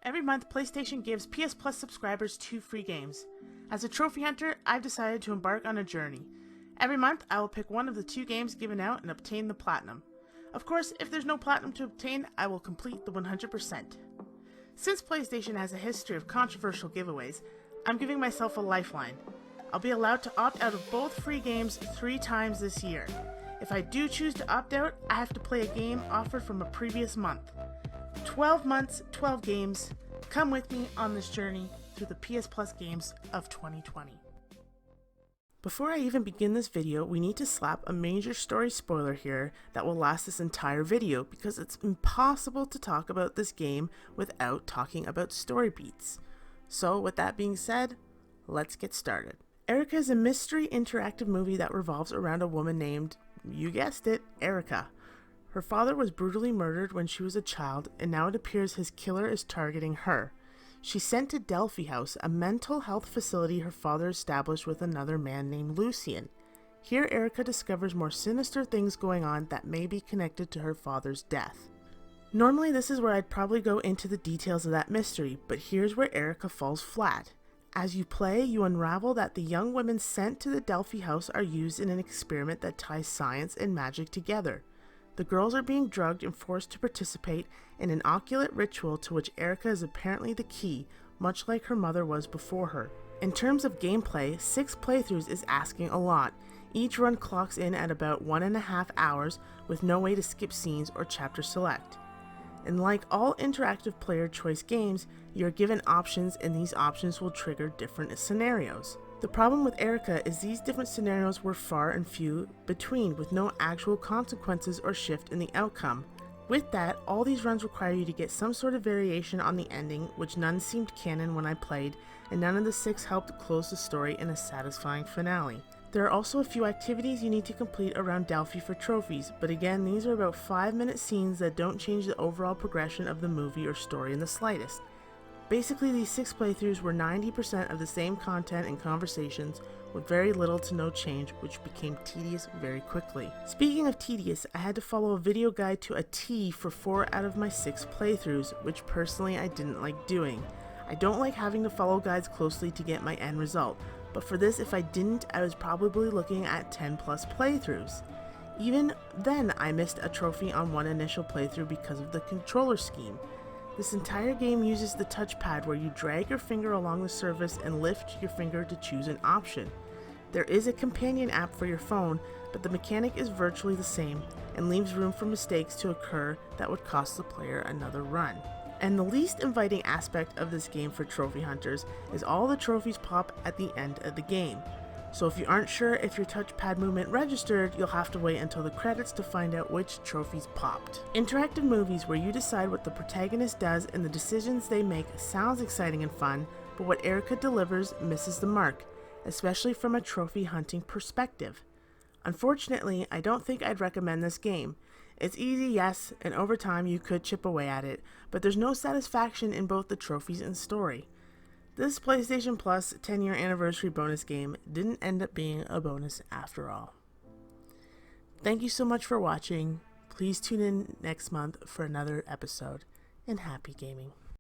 Every month, PlayStation gives PS Plus subscribers 2 free games. As a trophy hunter, I've decided to embark on a journey. Every month, I will pick one of the 2 games given out and obtain the platinum. Of course, if there's no platinum to obtain, I will complete the 100%. Since PlayStation has a history of controversial giveaways, I'm giving myself a lifeline. I'll be allowed to opt out of both free games 3 times this year. If I do choose to opt out, I have to play a game offered from a previous month. 12 months, 12 games. Come with me on this journey through the PS Plus games of 2020. Before I even begin this video, we need to slap a major story spoiler here that will last this entire video because it's impossible to talk about this game without talking about story beats. So with that being said, let's get started. Erica is a mystery interactive movie that revolves around a woman named, you guessed it, Erica. Her father was brutally murdered when she was a child, and now it appears his killer is targeting her. She's sent to Delphi House, a mental health facility her father established with another man named Lucian. Here Erica discovers more sinister things going on that may be connected to her father's death. Normally this is where I'd probably go into the details of that mystery, but here's where Erica falls flat. As you play, you unravel that the young women sent to the Delphi House are used in an experiment that ties science and magic together. The girls are being drugged and forced to participate in an occultic ritual to which Erica is apparently the key, much like her mother was before her. In terms of gameplay, 6 playthroughs is asking a lot. Each run clocks in at about 1.5 hours with no way to skip scenes or chapter select. And like all interactive player choice games, you're given options and these options will trigger different scenarios. The problem with Erica is these different scenarios were far and few between with no actual consequences or shift in the outcome. With that, all these runs require you to get some sort of variation on the ending, which none seemed canon when I played, and none of the 6 helped close the story in a satisfying finale. There are also a few activities you need to complete around Delphi for trophies, but again these are about 5-minute scenes that don't change the overall progression of the movie or story in the slightest. Basically, these 6 playthroughs were 90% of the same content and conversations with very little to no change, which became tedious very quickly. Speaking of tedious, I had to follow a video guide to a T for 4 out of my 6 playthroughs, which personally I didn't like doing. I don't like having to follow guides closely to get my end result, but for this if I didn't, I was probably looking at 10 plus playthroughs. Even then I missed a trophy on one initial playthrough because of the controller scheme. This entire game uses the touchpad where you drag your finger along the surface and lift your finger to choose an option. There is a companion app for your phone, but the mechanic is virtually the same and leaves room for mistakes to occur that would cost the player another run. And the least inviting aspect of this game for trophy hunters is all the trophies pop at the end of the game. So if you aren't sure if your touchpad movement registered, you'll have to wait until the credits to find out which trophies popped. Interactive movies where you decide what the protagonist does and the decisions they make sounds exciting and fun, but what Erica delivers misses the mark, especially from a trophy hunting perspective. Unfortunately, I don't think I'd recommend this game. It's easy, yes, and over time you could chip away at it, but there's no satisfaction in both the trophies and story. This PlayStation Plus 10-year anniversary bonus game didn't end up being a bonus after all. Thank you so much for watching. Please tune in next month for another episode, and happy gaming.